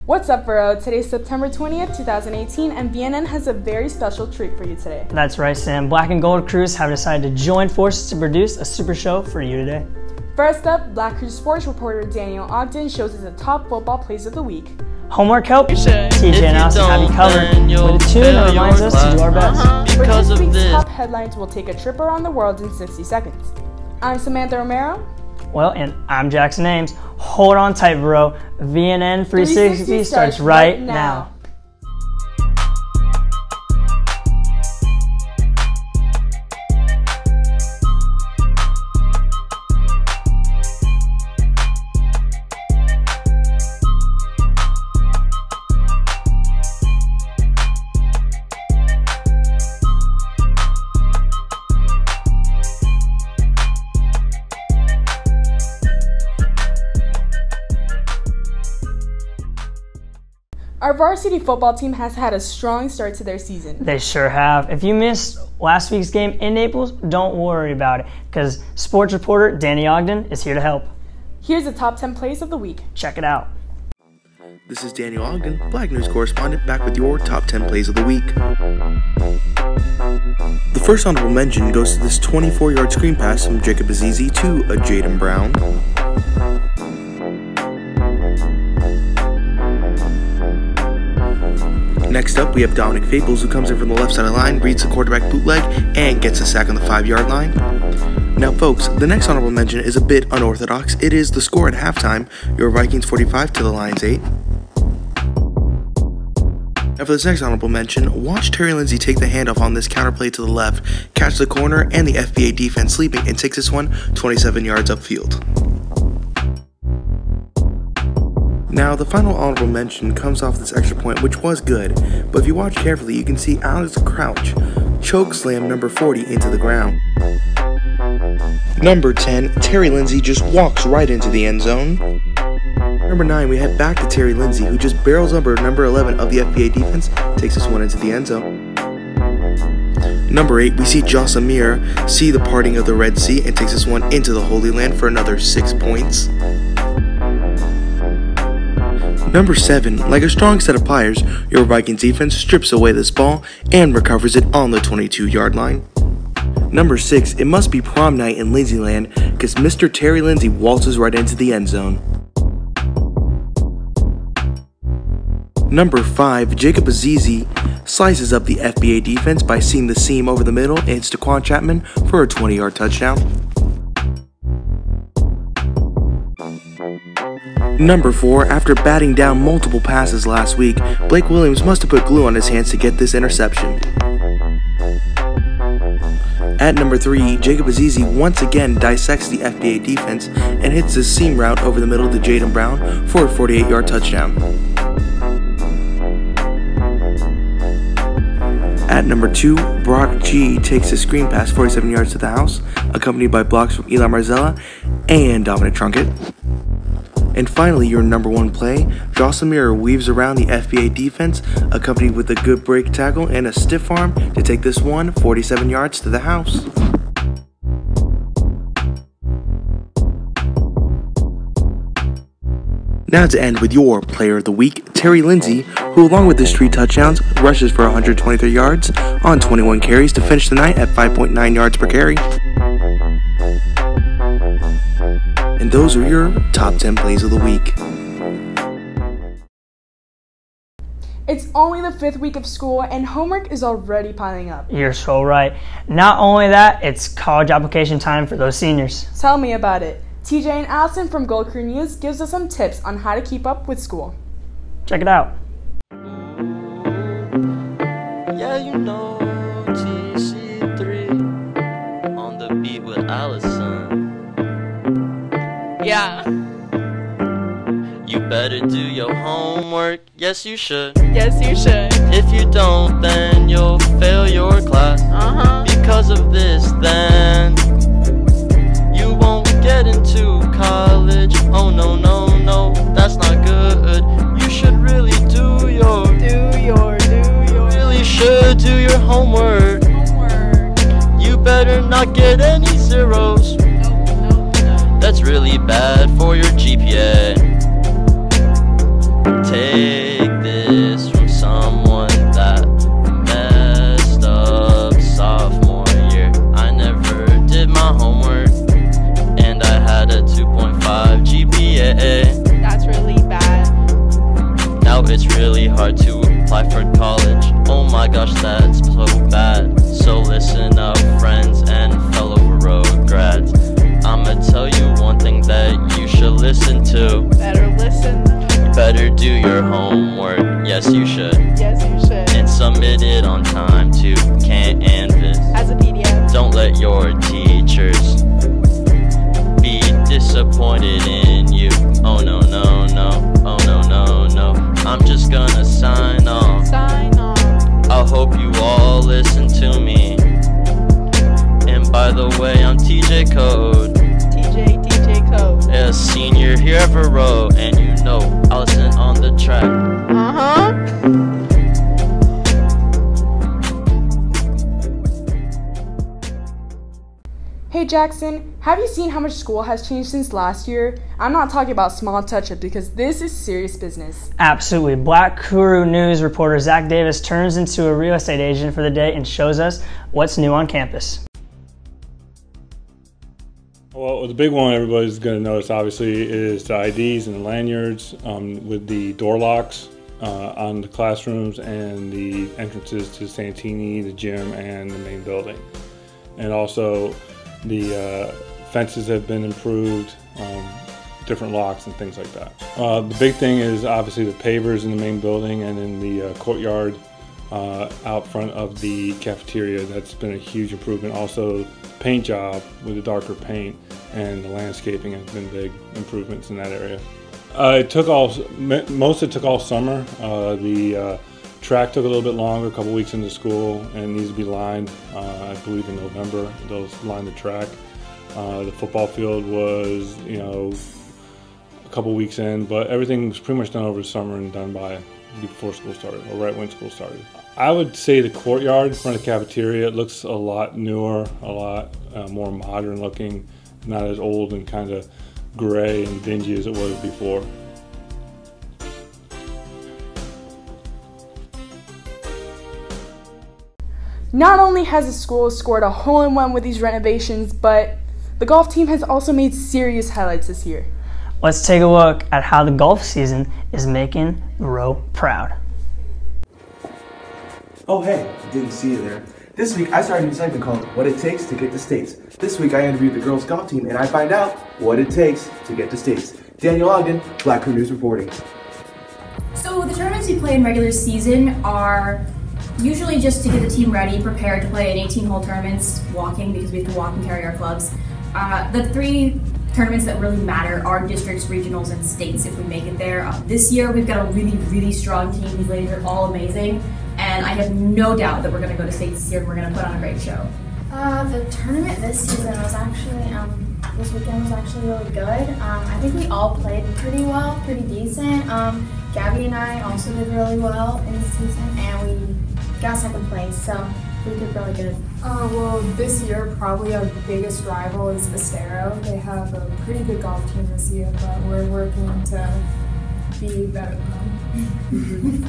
What's up, Vero? Today's September 20th, 2018, and VNN has a very special treat for you today. That's right, Sam. Black and Gold Crews have decided to join forces to produce a super show for you today. First up, Black Crews sports reporter Daniel Ogden shows us the top football plays of the week. Homework help? TJ and Allison have you covered with a tune that reminds us to do our best. For this week's top headlines, we'll take a trip around the world in 60 seconds. I'm Samantha Romero. Well, and I'm Jackson Ames. Hold on tight, bro. VNN 360 starts right now. Our varsity football team has had a strong start to their season. They sure have. If you missed last week's game in Naples, don't worry about it, because sports reporter Danny Ogden is here to help. Here's the top 10 plays of the week. Check it out. This is Daniel Ogden, Black News correspondent, back with your top 10 plays of the week. The first honorable mention goes to this 24-yard screen pass from Jacob Azizi to a Jaden Brown. Next up, we have Dominic Fables, who comes in from the left side of the line, reads the quarterback bootleg, and gets a sack on the 5-yard line. Now, folks, the next honorable mention is a bit unorthodox. It is the score at halftime, your Vikings 45 to the Lions 8. Now, for this next honorable mention, watch Terry Lindsay take the handoff on this counterplay to the left, catch the corner, and the FBA defense sleeping, and takes this one 27 yards upfield. Now, the final honorable mention comes off this extra point, which was good, but if you watch carefully, you can see Alex Crouch choke slam number 40 into the ground. Number 10, Terry Lindsay just walks right into the end zone. Number 9, we head back to Terry Lindsay, who just barrels over number 11 of the FBA defense, takes this one into the end zone. Number 8, we see Joss Amir see the parting of the Red Sea and takes this one into the Holy Land for another 6 points. Number 7, like a strong set of pliers, your Vikings defense strips away this ball and recovers it on the 22-yard line. Number 6, it must be prom night in Lindsayland because Mr. Terry Lindsay waltzes right into the end zone. Number 5, Jacob Azizi slices up the FBA defense by seeing the seam over the middle and hits Daquan Chapman for a 20-yard touchdown. Number 4, after batting down multiple passes last week, Blake Williams must have put glue on his hands to get this interception. At number 3, Jacob Azizi once again dissects the FBA defense and hits his seam route over the middle to Jaden Brown for a 48-yard touchdown. At number 2, Brock G takes a screen pass 47 yards to the house, accompanied by blocks from Eli Marzella and Dominic Trunkett. And finally, your number 1 play, Joss Amir weaves around the FBA defense, accompanied with a good break tackle and a stiff arm to take this one 47 yards to the house. Now to end with your player of the week, Terry Lindsay, who along with his 3 touchdowns, rushes for 123 yards on 21 carries to finish the night at 5.9 yards per carry. And those are your top 10 plays of the week. It's only the 5th week of school and homework is already piling up. You're so right. Not only that, it's college application time for those seniors. Tell me about it. TJ and Allison from Gold Crew News gives us some tips on how to keep up with school. Check it out. Yeah, you know, TC3 on the beat with Allison. Yeah. You better do your homework, yes you should. Yes, you should. If you don't, then you'll fail your class. Because of this, then you won't get into college. Oh no, no, no, that's not good. You should really do your really should do your homework. You better not get any zeros. That's really bad for your GPA. Take really hard to apply for college. Oh my gosh, that's so bad. So listen up, friends and fellow road grads. I'ma tell you one thing that you should listen to. Better listen. You better do your homework. Yes, you should. Yes, you should. And submit it on time to Canvas. As a PDF. Don't let your teachers be disappointed in you. Oh no, no, no. Oh no, no, no. I'm just gonna sign off. Sign on. I hope you all listen to me. And by the way, I'm TJ Code. TJ Code. A senior here at Vero, and you know I listen on the track. Hey Jackson, have you seen how much school has changed since last year? I'm not talking about small touch-up because this is serious business. Absolutely. Black Guru News reporter Zach Davis turns into a real estate agent for the day and shows us what's new on campus. Well, the big one everybody's going to notice, obviously, is the IDs and the lanyards with the door locks on the classrooms and the entrances to Santini, the gym, and the main building. And also, the fences have been improved, different locks and things like that. The big thing is obviously the pavers in the main building and in the courtyard out front of the cafeteria. That's been a huge improvement. Also, paint job with the darker paint and the landscaping have been big improvements in that area. Most of it took all summer. The track took a little bit longer, a couple weeks into school, and it needs to be lined. I believe in November they'll line the track. The football field was, a couple weeks in, but everything was pretty much done over the summer and done by before school started, or right when school started. I would say the courtyard in front of the cafeteria, it looks a lot newer, a lot more modern looking, not as old and kind of gray and dingy as it was before. Not only has the school scored a hole-in-one with these renovations, but the golf team has also made serious highlights this year. Let's take a look at how the golf season is making Vero proud. Oh hey, didn't see you there. This week I started a new segment called What It Takes to Get to States. This week I interviewed the girls golf team and I find out what it takes to get to States. Daniel Ogden, Black Crew News reporting. So the tournaments we play in regular season are usually just to get the team ready, prepared to play in 18-hole tournaments, walking because we have to walk and carry our clubs. The three tournaments that really matter are districts, regionals, and states if we make it there. This year we've got a really, really strong team. These ladies are all amazing. And I have no doubt that we're going to go to states this year and we're going to put on a great show. The tournament this season was actually, this weekend was actually really good. I think we all played pretty well, pretty decent. Gabby and I also did really well in the season and we got second place, so we did really good. Well, this year probably our biggest rival is Estero. They have a pretty good golf team this year, but we're working to be better than them.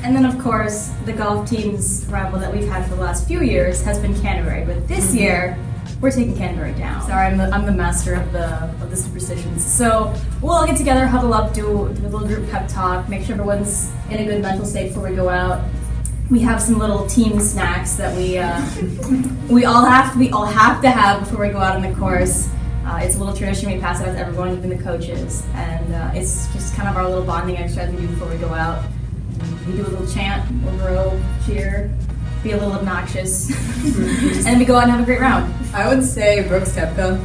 And then, of course, the golf team's rival that we've had for the last few years has been Canterbury. But this year, we're taking Canterbury down. Sorry, I'm the master of the superstitions. So we'll all get together, huddle up, do a little group pep talk, make sure everyone's in a good mental state before we go out. We have some little team snacks that we all have to have before we go out on the course. It's a little tradition. We pass it out to everyone, even the coaches, and it's just kind of our little bonding exercise we do before we go out. We do a little chant, a little cheer, be a little obnoxious, and then we go out and have a great round. I would say Brooks Koepka.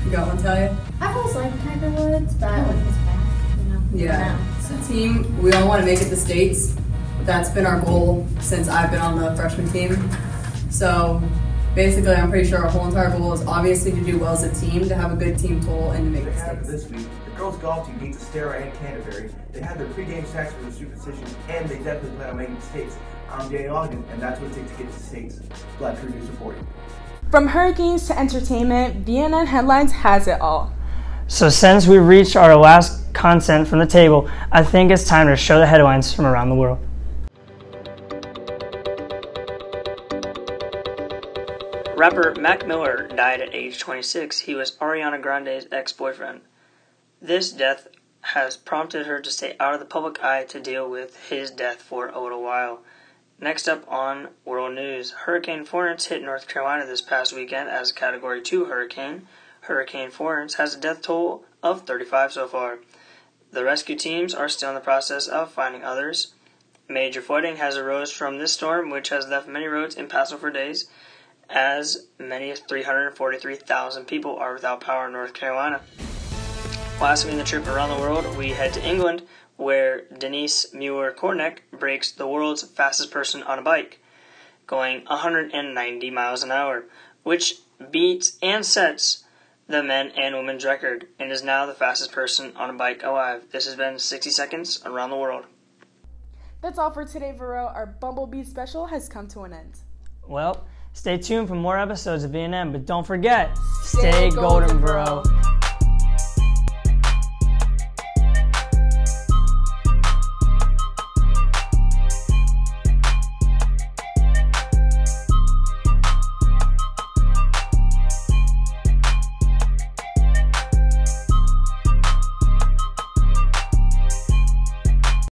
You got one to tell you? I've always liked Tiger Woods, but with his back, Yeah. As a team, we all want to make it to states. That's been our goal since I've been on the freshman team. So basically, I'm pretty sure our whole entire goal is obviously to do well as a team, to have a good team pool, and to make it states. This week, the girls golf team beat Estero and Canterbury. They had their pregame snacks for the superstitions, and they definitely plan on making the states. I'm Daniel Ogden, and that's what it takes to get to states. Black Crew News reporting. From hurricanes to entertainment, VNN Headlines has it all. So since we reached our last content from the table, I think it's time to show the headlines from around the world. Rapper Mac Miller died at age 26. He was Ariana Grande's ex-boyfriend. This death has prompted her to stay out of the public eye to deal with his death for a little while. Next up on world news, Hurricane Florence hit North Carolina this past weekend as a Category 2 hurricane. Hurricane Florence has a death toll of 35 so far. The rescue teams are still in the process of finding others. Major flooding has arose from this storm, which has left many roads impassable for days. As many as 343,000 people are without power in North Carolina. Lastly, in the trip around the world, we head to England, where Denise Muir-Cornick breaks the world's fastest person on a bike, going 190 miles an hour, which beats and sets the men and women's record, and is now the fastest person on a bike alive. This has been 60 Seconds Around the World. That's all for today, Vero. Our Bumblebee special has come to an end. Well, stay tuned for more episodes of B&M, but don't forget, stay golden, bro.